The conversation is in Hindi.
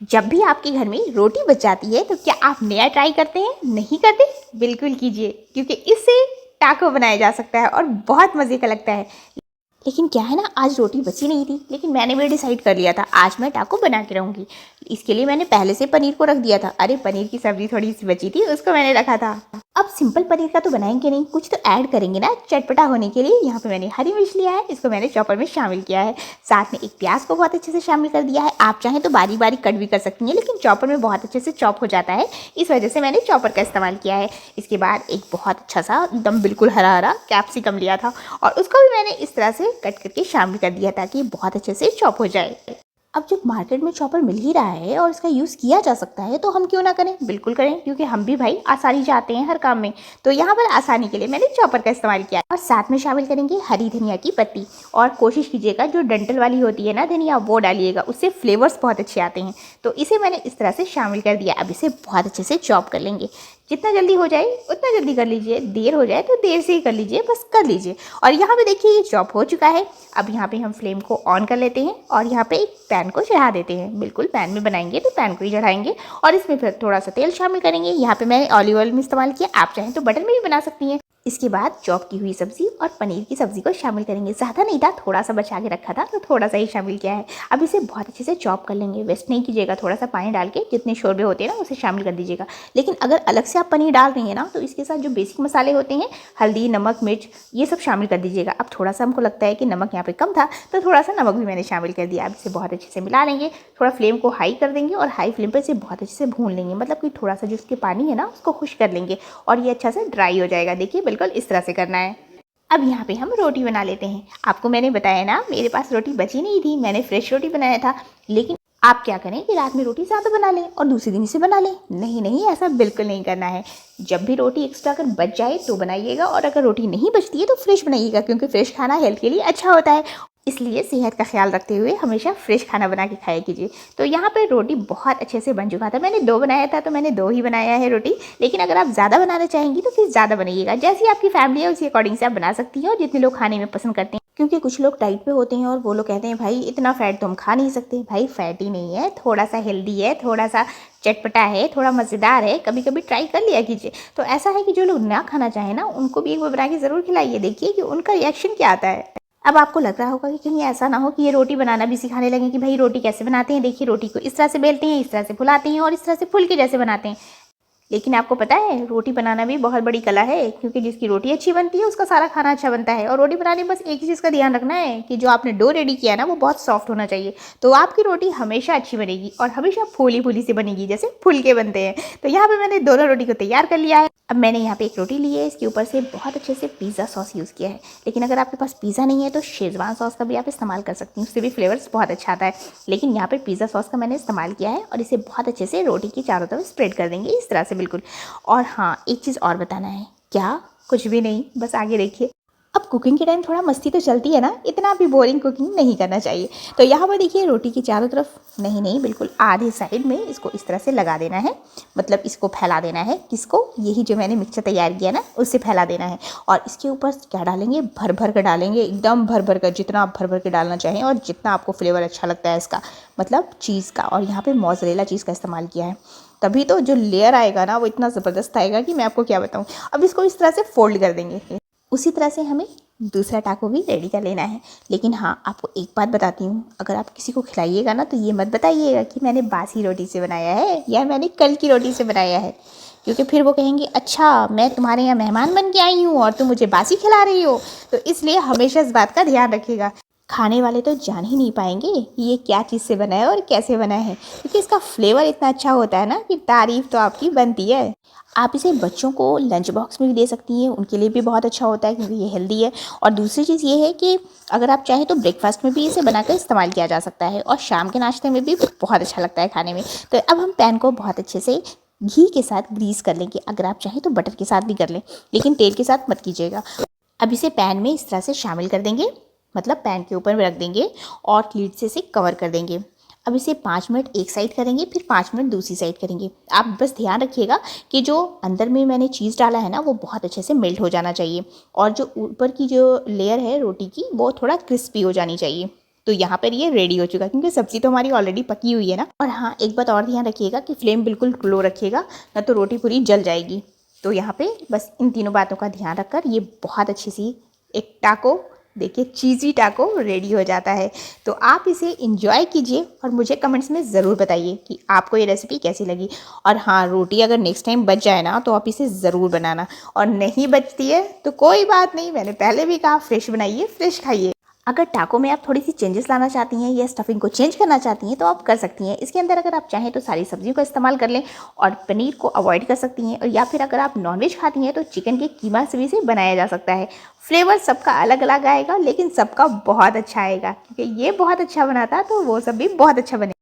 जब भी आपके घर में रोटी बच जाती है तो क्या आप नया ट्राई करते हैं? नहीं करते? बिल्कुल कीजिए, क्योंकि इससे टाको बनाया जा सकता है और बहुत मज़े का लगता है। लेकिन क्या है ना, आज रोटी बची नहीं थी, लेकिन मैंने भी डिसाइड कर लिया था आज मैं टाको बना के रहूँगी। इसके लिए मैंने पहले से पनीर को रख दिया था। अरे पनीर की सब्ज़ी थोड़ी सी बची थी, उसको मैंने रखा था। अब सिंपल पनीर का तो बनाएंगे नहीं, कुछ तो ऐड करेंगे ना चटपटा होने के लिए। यहाँ पे मैंने हरी मिर्च लिया है, इसको मैंने चॉपर में शामिल किया है। साथ में एक प्याज को बहुत अच्छे से शामिल कर दिया है। आप चाहें तो बारीक बारीक कट भी कर सकती हैं, लेकिन चॉपर में बहुत अच्छे से चॉप हो जाता है, इस वजह से मैंने चॉपर का इस्तेमाल किया है। इसके बाद एक बहुत अच्छा सा एकदम बिल्कुल हरा हरा कैप्सिकम लिया था और उसको भी मैंने इस तरह से कट करके शामिल कर दिया ताकि बहुत अच्छे से चॉप हो जाए। अब जब मार्केट में चॉपर मिल ही रहा है और इसका यूज़ किया जा सकता है तो हम क्यों ना करें? बिल्कुल करें, क्योंकि हम भी भाई आसानी चाहते हैं हर काम में। तो यहाँ पर आसानी के लिए मैंने चॉपर का इस्तेमाल किया और साथ में शामिल करेंगे हरी धनिया की पत्ती। और कोशिश कीजिएगा जो डंठल वाली होती है ना धनिया, वो डालिएगा, उससे फ्लेवर्स बहुत अच्छे आते हैं। तो इसे मैंने इस तरह से शामिल कर दिया। अब इसे बहुत अच्छे से चॉप कर लेंगे। जितना जल्दी हो जाए उतना जल्दी कर लीजिए, देर हो जाए तो देर से ही कर लीजिए, बस कर लीजिए। और यहाँ पे देखिए ये चॉप हो चुका है। अब यहाँ पे हम फ्लेम को ऑन कर लेते हैं और यहाँ पे एक पैन को चढ़ा देते हैं। बिल्कुल पैन में बनाएंगे तो पैन को ही चढ़ाएंगे और इसमें फिर थोड़ा सा तेल शामिल करेंगे। यहाँ पे मैंने ऑलिव ऑयल में इस्तेमाल किया, आप चाहें तो बटर में भी बना सकती हैं। इसके बाद चॉप की हुई सब्जी और पनीर की सब्जी को शामिल करेंगे। ज़्यादा नहीं था, थोड़ा सा बचा के रखा था तो थोड़ा सा ही शामिल किया है। अब इसे बहुत अच्छे से चॉप कर लेंगे। वेस्ट नहीं कीजिएगा, थोड़ा सा पानी डाल के जितने शोरबे होते हैं ना उसे शामिल कर दीजिएगा। लेकिन अगर अलग से आप पनीर डाल रही हैं ना तो इसके साथ जो बेसिक मसाले होते हैं, हल्दी, नमक, मिर्च, ये सब शामिल कर दीजिएगा। अब थोड़ा सा हमको लगता है कि नमक यहाँ पे कम था तो थोड़ा सा नमक भी मैंने शामिल कर दिया। अब इसे बहुत अच्छे से मिला लेंगे। थोड़ा फ्लेम को हाई कर देंगे और हाई फ्लेम पर इसे बहुत अच्छे से भून लेंगे। मतलब कि थोड़ा सा जो उसके पानी है ना उसको खुश कर लेंगे और ये अच्छा से ड्राई हो जाएगा। देखिए बिल्कुल इस तरह से करना है। अब यहाँ पे हम रोटी बना लेते हैं। आपको मैंने बताया ना मेरे पास रोटी बची नहीं थी, मैंने फ्रेश रोटी बनाया था। लेकिन आप क्या करें कि रात में रोटी ज़्यादा बना लें और दूसरे दिन से बना लें। नहीं नहीं, ऐसा बिल्कुल नहीं करना है। जब भी रोटी एक्स्ट्रा अगर बच जाए तो बनाइएगा और अगर रोटी नहीं बचती है तो फ्रेश बनाइएगा, क्योंकि फ्रेश खाना हेल्थ के लिए अच्छा होता है। इसलिए सेहत का ख्याल रखते हुए हमेशा फ्रेश खाना बना के खाया कीजिए। तो यहाँ पर रोटी बहुत अच्छे से बन चुका था। मैंने 2 बनाया था तो मैंने 2 ही बनाया है रोटी। लेकिन अगर आप ज़्यादा बनाना चाहेंगी तो फिर ज़्यादा बनाइएगा। जैसी आपकी फैमिली है उसी अकॉर्डिंग से आप बना सकती हैं और जितने लोग खाने में पसंद करते हैं। क्योंकि कुछ लोग डाइट पे होते हैं और वो लोग कहते हैं भाई इतना फैट तो हम खा नहीं सकते। भाई फैट ही नहीं है, थोड़ा सा हेल्दी है, थोड़ा सा चटपटा है, थोड़ा मज़ेदार है, कभी कभी ट्राई कर लिया कीजिए। तो ऐसा है कि जो लोग ना खाना चाहें ना उनको भी एक बार बना के ज़रूर खिलाइए, देखिए कि उनका रिएक्शन क्या आता है। अब आपको लग रहा होगा कि कहीं ऐसा ना हो कि ये रोटी बनाना भी सिखाने लगे कि भाई रोटी कैसे बनाते हैं। देखिए रोटी को इस तरह से बेलते हैं, इस तरह से फुलाते हैं और इस तरह से फुल के जैसे बनाते हैं। लेकिन आपको पता है रोटी बनाना भी बहुत बड़ी कला है, क्योंकि जिसकी रोटी अच्छी बनती है उसका सारा खाना अच्छा बनता है। और रोटी बनाने में बस एक ही चीज़ का ध्यान रखना है कि जो आपने डो रेडी किया ना वो बहुत सॉफ्ट होना चाहिए। तो आपकी रोटी हमेशा अच्छी बनेगी और हमेशा फूली फूली से बनेगी, जैसे फुल के बनते हैं। तो यहाँ पे मैंने दोनों रोटी को तैयार कर लिया है। अब मैंने यहाँ पे एक रोटी ली है, इसके ऊपर से बहुत अच्छे से पिज़्ज़ा सॉस यूज़ किया है। लेकिन अगर आपके पास पिज़्ज़ा नहीं है तो शेज़वान सॉस का भी आप इस्तेमाल कर सकती हैं, उससे भी फ्लेवर्स बहुत अच्छा आता है। लेकिन यहाँ पे पिज़्ज़ा सॉस का मैंने इस्तेमाल किया है और इसे बहुत अच्छे से रोटी की चारों तरफ स्प्रेड कर देंगे इस तरह से बिल्कुल। और हाँ, एक चीज़ और बताना है। क्या? कुछ भी नहीं, बस आगे देखिए। अब कुकिंग के टाइम थोड़ा मस्ती तो चलती है ना, इतना भी बोरिंग कुकिंग नहीं करना चाहिए। तो यहाँ पर देखिए रोटी की चारों तरफ, नहीं नहीं बिल्कुल आधे साइड में इसको इस तरह से लगा देना है। मतलब इसको फैला देना है। किसको? यही जो मैंने मिक्सचर तैयार किया ना उससे फैला देना है। और इसके ऊपर क्या डालेंगे? भर भर कर डालेंगे, एकदम भर भर कर, जितना आप भर भर के डालना चाहें और जितना आपको फ्लेवर अच्छा लगता है इसका, मतलब चीज़ का। और यहाँ पर मोज़रेला चीज़ का इस्तेमाल किया है, तभी तो जो लेयर आएगा ना वो इतना ज़बरदस्त आएगा कि मैं आपको क्या बताऊँ। अब इसको इस तरह से फोल्ड कर देंगे। उसी तरह से हमें दूसरा टाको भी रेडी कर लेना है। लेकिन हाँ, आपको एक बात बताती हूँ, अगर आप किसी को खिलाइएगा ना तो ये मत बताइएगा कि मैंने बासी रोटी से बनाया है या मैंने कल की रोटी से बनाया है, क्योंकि फिर वो कहेंगे अच्छा मैं तुम्हारे यहाँ मेहमान बन के आई हूँ और तुम मुझे बासी खिला रही हो। तो इसलिए हमेशा इस बात का ध्यान रखिएगा। खाने वाले तो जान ही नहीं पाएंगे कि ये क्या चीज़ से बना है और कैसे बना है, क्योंकि इसका फ्लेवर इतना अच्छा होता है ना कि तारीफ़ तो आपकी बनती है। आप इसे बच्चों को लंच बॉक्स में भी दे सकती हैं, उनके लिए भी बहुत अच्छा होता है क्योंकि ये हेल्दी है। और दूसरी चीज़ ये है कि अगर आप चाहें तो ब्रेकफास्ट में भी इसे बनाकर इस्तेमाल किया जा सकता है और शाम के नाश्ते में भी बहुत अच्छा लगता है खाने में। तो अब हम पैन को बहुत अच्छे से घी के साथ ग्रीस कर लेंगे। अगर आप चाहें तो बटर के साथ भी कर लें, लेकिन तेल के साथ मत कीजिएगा। अब इसे पैन में इस तरह से शामिल कर देंगे, मतलब पैन के ऊपर रख देंगे और लीड से इसे कवर कर देंगे। अब इसे 5 मिनट एक साइड करेंगे, फिर 5 मिनट दूसरी साइड करेंगे। आप बस ध्यान रखिएगा कि जो अंदर में मैंने चीज़ डाला है ना वो बहुत अच्छे से मेल्ट हो जाना चाहिए और जो ऊपर की जो लेयर है रोटी की वो थोड़ा क्रिस्पी हो जानी चाहिए। तो यहाँ पर ये रेडी हो चुका है, क्योंकि सब्जी तो हमारी ऑलरेडी पकी हुई है ना। और हाँ, एक बात और ध्यान रखिएगा कि फ्लेम बिल्कुल लो रखिएगा, ना तो रोटी पूरी जल जाएगी। तो यहाँ पे बस इन तीनों बातों का ध्यान रखकर ये बहुत अच्छी सी एक टाको, देखिए चीज़ी टाको रेडी हो जाता है। तो आप इसे इंजॉय कीजिए और मुझे कमेंट्स में ज़रूर बताइए कि आपको ये रेसिपी कैसी लगी। और हाँ, रोटी अगर नेक्स्ट टाइम बच जाए ना तो आप इसे ज़रूर बनाना, और नहीं बचती है तो कोई बात नहीं, मैंने पहले भी कहा फ्रेश बनाइए, फ्रेश खाइए। अगर टाको में आप थोड़ी सी चेंजेस लाना चाहती हैं या स्टफिंग को चेंज करना चाहती हैं तो आप कर सकती हैं। इसके अंदर अगर आप चाहें तो सारी सब्जियों का इस्तेमाल कर लें और पनीर को अवॉइड कर सकती हैं, और या फिर अगर आप नॉनवेज खाती हैं तो चिकन के कीमा से भी इसे बनाया जा सकता है। फ्लेवर सबका अलग अलग आएगा, लेकिन सबका बहुत अच्छा आएगा, क्योंकि ये बहुत अच्छा बनाता है तो वो सब भी बहुत अच्छा बने।